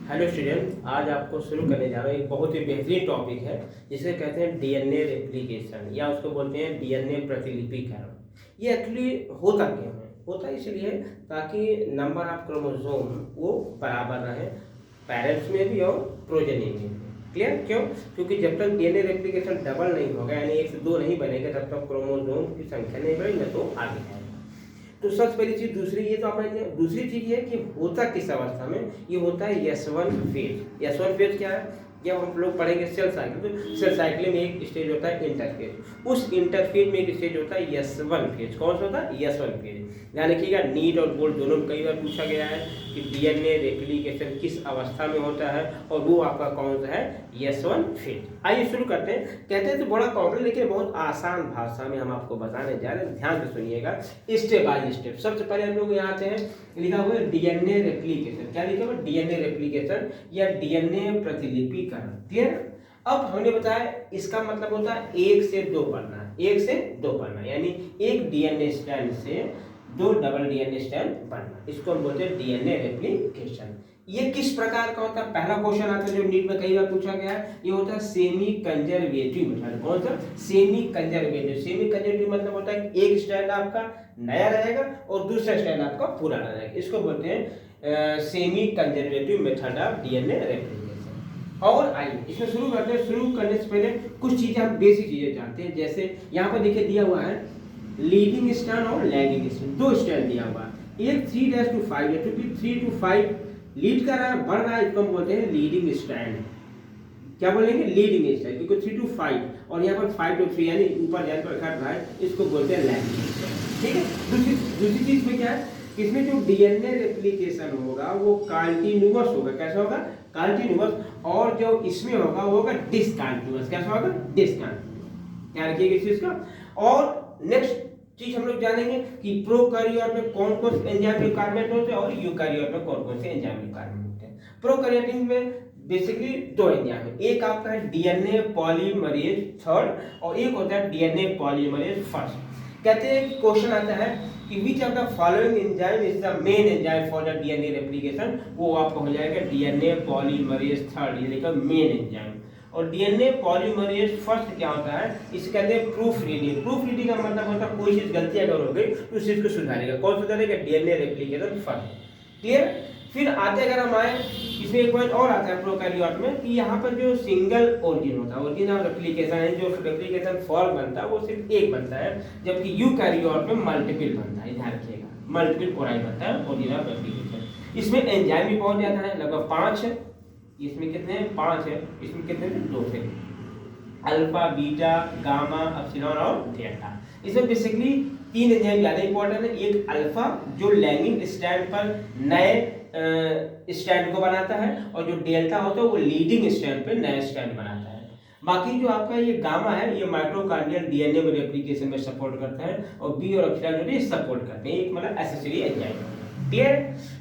Hello student, आज आपको शुरू करने जा रहा हूँ। एक बहुत ही बेहतरीन टॉपिक है जिसे कहते हैं डीएनए रेप्लिकेशन या उसको बोलते हैं डीएनए प्रतिलिपिकरण। ये एक्चुअली होता क्यों है? होता इसलिए ताकि नंबर ऑफ क्रोमोसोम वो बराबर रहे पेरेंट्स में भी और प्रोजेनी में भी। क्लियर? क्यों? क्योंकि जब तक डीएनए रेप्लिकेशन डबल नहीं होगा यानी 1 से 2 नहीं बनेगा तब तक क्रोमोसोम की संख्या नहीं बढ़ेगी, न तो आगे जाएगा। तो सबसे पहली चीज दूसरी ये तो आपने दूसरी चीज ये है कि होता किस अवस्था में? ये होता है S1 फेज। S1 फेज क्या है? जब हम लोग पढ़ेंगे सेल साइकिल, तो सेल साइकिल में एक स्टेज होता है इंटरफेज। उस इंटरफेज में एक स्टेज होता है S1 फेज। कौन सा होता है? S1 phase. ध्यान रखिएगा, नीट और बोर्ड दोनों में कई बार पूछा गया है कि डीएनए रेप्लिकेशन किस अवस्था में होता है और वो आपका कौन सा है? S1 phase. आइए शुरू करते हैं। कहते हैं तो बड़ा कॉम्प्लेक्स लेकिन बहुत आसान भाषा में हम आपको बताने जा रहे हैं, ध्यान से सुनिएगा स्टेप बाय स्टेप। सबसे पहले हम लोग यहाँ आते हैं, लिखा हुआ है डीएनए रेप्लिकेशन। क्या लिखा हुआ? डीएनए रेप्लिकेशन या डीएनए प्रतिलिपिकरण। क्लियर? अब हमने बताया इसका मतलब होता है 1 से 2 बनना, 1 से 2 बनना, यानी एक डीएनए स्ट्रैंड से 2 डबल डीएनए स्ट्रैंड बनना, इसको हम बोलते हैं डीएनए रेप्लिकेशन। ये किस प्रकार का होता है? पहला क्वेश्चन आता है जो नीट में कई बार पूछा गया है, ये होता है सेमी कंजर्वेटिव मेथड। कौन सा? Semi conservative. सेमी कंजर्वेटिव मतलब होता है एक स्ट्रैंड आपका नया रहेगा और दूसरा स्ट्रैंड आपका पुराना रहेगा, इसको बोलते हैं semi conservative method of DNA replication. और आइए इसमें शुरू करते हैं। शुरू करने से पहले कुछ चीजें हम बेसिक चीजें जानते हैं, जैसे यहाँ पर देखिए दिया हुआ है लीडिंग स्ट्रैंड और लैगिंग स्ट्रैंड, 2 स्ट्रैंड दिया हुआ है। एक 3 to 5 है, क्योंकि 3 to 5 लीड कर रहा है, बढ़ रहा है, इसको हम बोलते हैं लीडिंग स्ट्रैंड। क्या बोलेंगे? लीडिंग स्ट्रैंड, क्योंकि 3 to 5 और यहाँ पर 5 to 3 यानी ऊपर जाने पर घट रहा है, इसको बोलते हैं लैगिंग स्ट्रैंड। ठीक है। दूसरी चीज में क्या है? इसमें जो डीएनए रेप्लिकेशन होगा वो कंटीन्यूअस होगा। कैसा होगा? कंटीन्यूअस। और जो इसमें होगा वो होगा डिसकंटीन्यूअस। कैसा होगा? डिसकंटीन्यूअस। क्या रखिएगा इस चीज का। और नेक्स्ट चीज हम लोग जानेंगे कि प्रोकैरियोट में कौन कौन से एंजाइम रिक्वायरमेंट होते हैं और यूकैरियोट में कौन कौन से एंजाइम रिक्वायरमेंट होते हैं। प्रोकैरियोट में बेसिकली 2 एंजाइम है, एक आपका है डीएनए पॉलीमरेज 3 और एक होता है डीएनए पॉलीमरेज 1। कहते हैं क्वेश्चन आता है कि which of the following enzyme is the main enzyme for the DNA replication. वो आपका हो जाएगा डीएनए पॉलीमरेज 3, ये लिखा मेन एंजाइम। और डीएनए पॉलीमरेज 1 क्या होता है? इसके कहते हैं प्रूफ रीडिंग। प्रूफ रीडिंग का मतलब होता है कोई चीज गलती अगर हो गई तो उस चीज को सुधारेगा। कौन सुधारेगा? DNA replication 1। क्लियर? फिर आते अगर हम आए, इसमें एक पॉइंट और आता है प्रोकैरियोट में कि यहाँ पर जो सिंगल ओरिजिन होता है, ओरिजिन ऑफ रेप्लिकेशन है, जो रेप्लिकेशन फॉर्म बनता है वो सिर्फ एक बनता है, जबकि यूकैरियोट में मल्टीपल बनता है। ध्यान रखिएगा, मल्टीपल कोडाई बनता है ओरिजिन ऑफ रेप्लिकेशन। इसमें एंजाइम भी बहुत ज्यादा है, लगभग 5 है। इसमें कितने हैं? 5 है। इसमें कितने हैं? 2 थे, अल्फा, बीटा, गामा, एप्सिलॉन और डेल्टा। इसमें बेसिकली 3 एंजाइम ज्यादा इंपॉर्टेंट है। एक अल्फा जो लैगिंग स्ट्रैंड पर नए स्ट्रैंड को बनाता है, और जो डेल्टा होता है वो लीडिंग स्ट्रैंड पे नया स्ट्रैंड बनाता है। बाकी जो आपका ये गामा है ये माइटोकॉन्ड्रियल डीएनए में रेप्लिकेशन में सपोर्ट करता है, और बी और एप्सिलॉन जो सपोर्ट करते हैं, एक मतलब एसेसरी एंजाइम। क्लियर?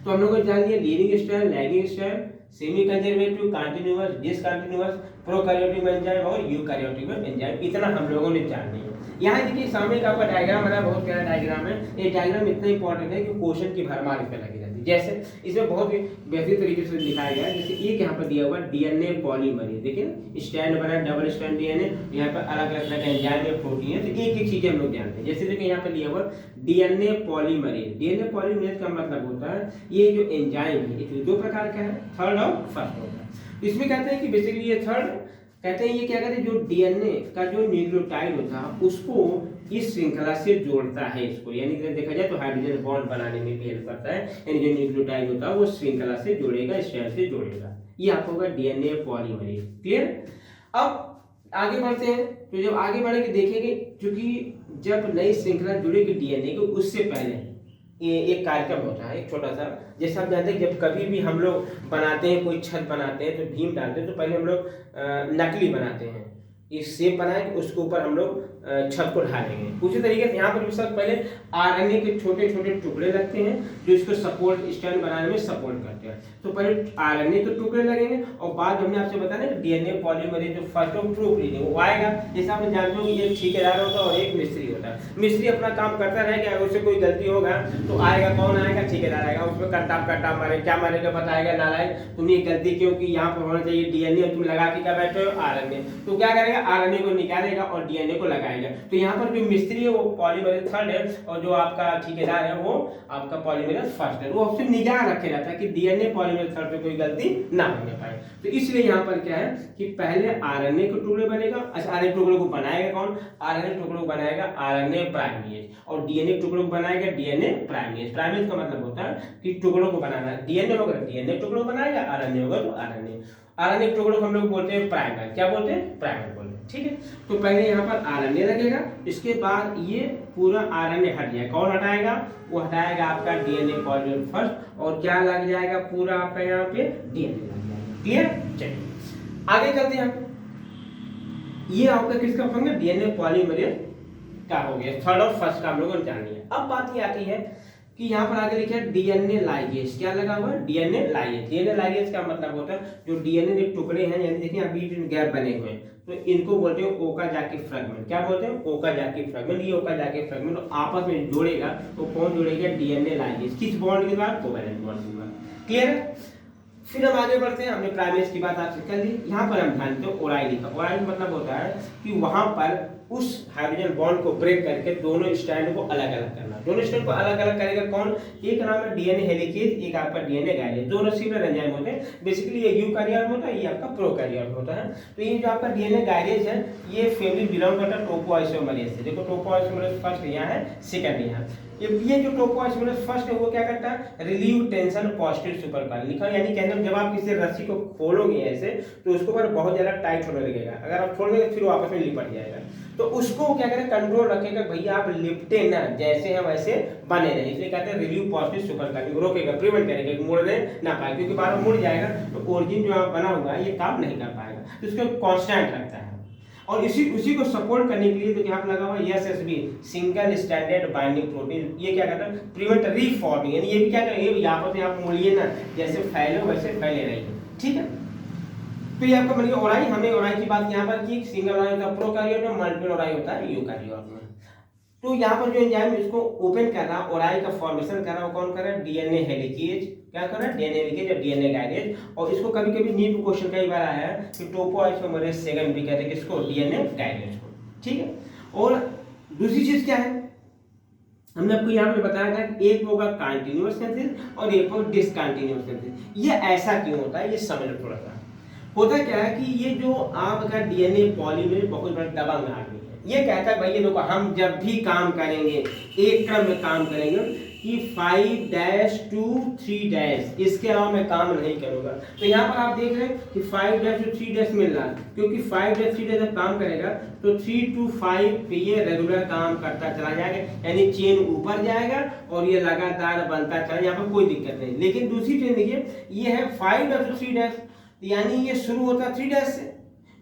तो हम लोग को जान लिया leading strand, lagging strand, semi conservative, continuous, discontinuous, prokaryotic enzyme और यूकैरियोटिक एंजाइम, इतना हम लोगों ने जान लिया। यहाँ देखिए सामने का आपका डायग्राम बना, बहुत प्यारा डायग्राम है। ये डायग्राम इतना इंपॉर्टेंट है कि क्वेश्चन की भरमार इस पे लगी रहती है। जैसे इसमें बहुत ही बेहतरीन तरीके से दिखाया गया है। जैसे एक यहाँ पर दिया हुआ डीएनए पॉलीमरेज, देखिए स्ट्रैंड बना, डबल स्ट्रैंड डीएनए, यहाँ पर अलग अलग तरह के एंजाइम है, प्रोटीन है, तो एक एक चीजें हम लोग जानते हैं। जैसे देखिए यहाँ पर दिया हुआ डीएनए पॉलीमरेज। डीएनए पॉलीमरेज का मतलब होता है ये जो एंजाइम है ये 2 प्रकार का है, 3rd और 1st होता है। इसमें कहते हैं कि बेसिकली ये 3rd कहते हैं, ये क्या कहते हैं, जो डीएनए का जो न्यूक्लियोटाइड होता है उसको इस श्रृंखला से जोड़ता है इसको, यानी कि देखा जाए तो हाइड्रोजन बॉन्ड बनाने में भी हेल्प करता है। यानी जो न्यूक्लियोटाइड होता है वो श्रृंखला से जोड़ेगा, स्ट्रैंड से जोड़ेगा। ये आपको होगा डीएनए पॉलीमरेज। क्लियर? अब आगे बढ़ते हैं। तो जब आगे बढ़ेंगे देखेंगे, क्योंकि जब नई श्रृंखला जुड़ेगी डीएनए की उससे पहले एक कार्यक्रम होता है, एक छोटा सा। जैसे आप जानते हैं जब कभी भी हम लोग बनाते हैं, कोई छत बनाते हैं तो भीम डालते हैं, तो पहले हम लोग नकली बनाते हैं, एक शेप बनाए उसके ऊपर हम लोग छत को ढालेंगे। उसी तरीके से यहाँ पर भी सब पहले आरएनए के छोटे छोटे टुकड़े लगते हैं जो इसको सपोर्ट स्टैंड बनाने में सपोर्ट करते हैं। तो पहले आरएनए के टुकड़े लगेंगे और बाद हमने आपसे बताया ना डीएनए पॉलीमरेज जो फर्स्ट ऑफ प्रूफ वो आएगा। जैसे आप जानते हो कि एक ठेकेदार होता है और एक मिस्त्री होता है। मिस्त्री अपना काम करता रहेगा, अगर उससे कोई गलती होगा तो आएगा कौन आएगा, ठेकेदार आएगा, उसमें कट्टा मारे क्या मारेगा बताएगा नालायक तुमने गलती क्यों की, यहाँ पर होना चाहिए डीएनए, तुम लगा के क्या बैठे हो आरएनए। तो क्या करेगा आरएनए को निकालेगा और डीएनए को लगाएगा। तो यहाँ पर जो मिस्त्री है वो पॉलीमरेज थर्ड है और जो आपका ठेकेदार है वो आपका पॉलीमरेज फर्स्ट है। वो उससे निगाह रखे रहता है कि डीएनए पॉलीमरेज थर्ड पे कोई गलती ना होने पाए। तो इसलिए यहाँ पर क्या है कि पहले आरएनए के टुकड़े बनेगा। अच्छा आरएनए टुकड़े को बनाएगा कौन, आरएनए टुकड़े को बनाएगा आरएनए प्राइमेज और डीएनए टुकड़े को बनाएगा डीएनए प्राइमेज। प्राइमेज का मतलब होता है कि टुकड़ों को बनाना। डीएनए होगा डीएनए टुकड़ों को बनाएगा, आरएनए होगा तो आरएनए। आरएनए टुकड़ों को हम लोग बोलते हैं प्राइमर। क्या बोलते हैं, प्राइमर बोलते हैं। ठीक है, तो पहले यहाँ पर आरएनए लगेगा, इसके बाद ये पूरा आरएनए हट जाएगा। कौन हटाएगा, वो हटाएगा आपका डीएनए पॉलीमरेज फर्स्ट और क्या लग जाएगा पूरा आपका यहाँ पे डीएनए लग जाएगा। क्लियर, चलिए आगे चलते हैं। ये आपका किसका फंक्शन, डीएनए पॉलीमरेज का हो गया, थर्ड और फर्स्ट का हम लोगों ने जान लिया। अब बात ये आती है कि यहाँ पर आगे लिखा है डीएनए लाइगेज। क्या लगा हुआ है, डीएनए लाइगेज। डीएनए लाइगेज का मतलब होता है जो डीएनए के टुकड़े हैं, यानी देखिए अभी गैप बने हुए हैं तो इनको बोलते हैं ओकाजाकी फ्रेगमेंट। क्या बोलते हैं, ओकाजाकी फ्रेगमेंट। ये ओकाजाकी फ्रेगमेंट आपस में जोड़ेगा तो कौन जोड़ेगा, डीएनए लाइगेज। किस बॉन्ड के बाद, कोवैलेंट बॉन्ड के बाद। क्लियर है, फिर हम आगे बढ़ते हैं। हमने प्राइमेज की बात आपसे कर ली। यहाँ पर हम जानते हैं ओराई लिखा। ओराई मतलब होता है कि वहां पर उस हाइड्रोजन बॉन्ड को ब्रेक करके दोनों स्टैंड को अलग अलग करना। दोनों स्टैंड को अलग अलग करेगा कौन, एक नाम है डीएनए हेलिकेज, एक आपका डीएनए गायरेज। दोनों सिमिलर एंजाइम होते हैं। बेसिकली ये यूकारियोट होता है, ये आपका प्रोकैरियोट होता है। तो ये जो आपका डीएनए गायरेज है ये फैमिली बिलोंग करता है टोकोआइसोमरेज से। देखो टोकोआइसोमरेज फर्स्ट यहाँ है, सेकंड यहाँ। ये जो टोकोआइसोमरेज फर्स्ट है वो क्या करता है, रिलीव टेंशन पॉजिटिव सुपरकार्बन लिखा। यानी कहने जब आप किसी रस्सी को खोलोगे ऐसे तो उसको पर बहुत ज्यादा टाइट होने लगेगा। अगर आप छोड़ देंगे फिर वो आपस में लिपट जाएगा। तो उसको क्या करें, कंट्रोल रखेगा, भैया आप लिपटे ना, जैसे हैं वैसे बने रहे। इसलिए कहते हैं रिलीव पॉजिटिव सुपरकार्बन, रोकेगा, प्रिवेंट करेगा, मुड़ने ना पाए। क्योंकि बार बार मुड़ जाएगा तो ओरिजिन जो आप बना हुआ है ये काम नहीं कर पाएगा। तो इसको कांस्टेंट रखता है। और उसी को सपोर्ट करने के लिए तो यहाँ पर लगा हुआ है SSB, single standard binding protein. ये क्या करता है, प्रिवेंट रीफॉर्मिंग। यानी ये भी क्या करेगा, ये यहाँ पर आप मोड़िए ना, जैसे फैले वैसे फैले रहिए। ठीक है, तो ये आपका मतलब ओराई। हमने ओराई की बात यहाँ पर की। सिंगल ओराई होता है प्रोकैरियोट में, मल्टीपल ओराई होता है यूकैरियोट में। तो यहाँ पर जो एंजाइम इसको ओपन कर रहा है, ओराई का फॉर्मेशन कर रहा है, कौन कर रहा है, डीएनए हेलिकेज। क्या कर रहा है, डीएनए हेलिकेज और डीएनए गायरेज। और इसको कभी कभी नीट क्वेश्चन कई बार आया है कि टोकोआइसोमरेज सेकंड भी कहते हैं किसको, डीएनए गायरेज को। ठीक है, और दूसरी चीज क्या है, हमने आपको यहाँ पे बताया था कि एक होगा कंटिन्यूअस सिंथेसिस और एक होगा डिसकंटिन्यूअस सिंथेसिस। ये ऐसा क्यों होता है, ये समझ लो थोड़ा सा। होता क्या है कि ये जो आपका डीएनए पॉलीमरेज बहुत बड़ा दबंग आदमी है। ये कहता है भाई देखो हम जब भी काम करेंगे एक क्रम में काम करेंगे कि 5' to 3' इसके अलावा मैं काम नहीं करूंगा। तो यहाँ पर आप देख रहे हैं कि 5' to 3' मिल रहा है, क्योंकि 5' 3' जब काम करेगा तो 3 to 5 पे ये रेगुलर काम करता चला जाएगा, यानी चेन ऊपर जाएगा और ये लगातार बनता चला, यहाँ पर कोई दिक्कत नहीं। लेकिन दूसरी चेन देखिए, ये है 5' to 3', यानी ये शुरू होता है 3' से,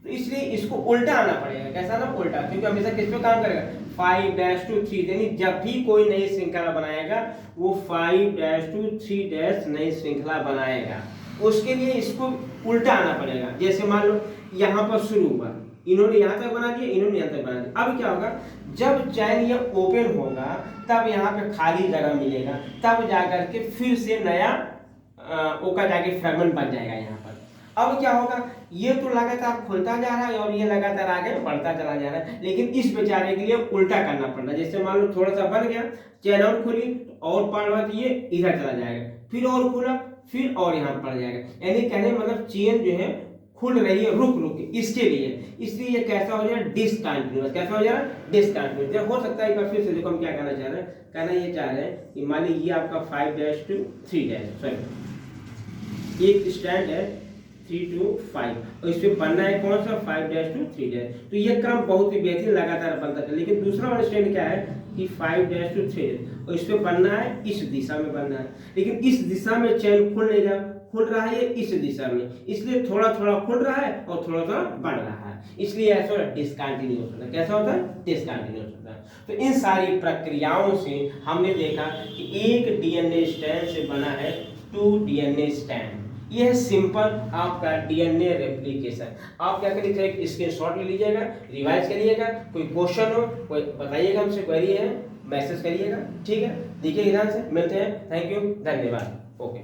तो इसलिए इसको उल्टा आना पड़ेगा। कैसा ना, उल्टा, क्योंकि हमेशा किस पे काम करेगा, 5' to 3, यानी जब भी कोई नई श्रृंखला बनाएगा वो 5' to 3' नई श्रृंखला बनाएगा। उसके लिए इसको उल्टा आना पड़ेगा। जैसे मान लो यहाँ पर शुरू हुआ, इन्होंने यहाँ तक बना दिया, इन्होंने यहाँ तक बना दिया। अब क्या होगा, जब चैन ये ओपन होगा तब यहाँ पे खाली जगह मिलेगा, तब जाकर के फिर से नया ओकाजाकी फ्रेगमेंट बन जाएगा यहाँ पर। अब क्या होगा, ये तो लगातार खुलता जा रहा है और ये लगातार आगे बढ़ता चला जा रहा है, लेकिन इस बेचारे के लिए उल्टा करना पड़ रहा है। जैसे मान लो थोड़ा सा बन गया, चैन और खुली और पड़ रहा, ये इधर चला जाएगा, फिर और खुला, फिर और यहाँ पड़ जाएगा। यानी कहने मतलब चेन जो है खुल रही है रुक रुक के, इसके लिए। इसलिए ये कैसा हो जाए, डिसकंटिन्यूअस। कैसा हो जाए, डिसकंटिन्यूअस। हो सकता है एक बार फिर से देखो हम क्या कहना चाह रहे हैं। कहना ये चाह रहे हैं कि मान लीजिए ये आपका 5' to 3', सॉरी एक स्टैंड है 3 to 5 और इस पे बनना है कौन सा, 5' to 3'। तो ये क्रम बहुत ही बेहतरीन लगातार बनता है। लेकिन दूसरा वाला स्टैंड क्या है कि 5' to 3 और इस पे बनना है इस दिशा में बनना है, लेकिन इस दिशा में चैन खुल नहीं रहा। खुल रहा है ये इस दिशा में, इसलिए थोड़ा थोड़ा खुल रहा है और थोड़ा थोड़ा बढ़ रहा है, इसलिए ऐसा डिसकंटिन्यूअस होता है। कैसा होता है? डिसकंटिन्यूअस होता है। तो इन सारी प्रक्रियाओं से हमने देखा कि एक डीएनए स्ट्रैंड से बना है 2 डीएनए स्ट्रैंड। ये है सिंपल आपका डीएनए रेप्लिकेशन। आप क्या करिएगा, एक स्क्रीनशॉट ले लीजिएगा, रिवाइज करिएगा, कोई क्वेश्चन हो कोई बताइएगा, हमसे क्वेरी है मैसेज करिएगा, ठीक है। देखिए ध्यान से, मिलते हैं, थैंक यू, धन्यवाद, ओके।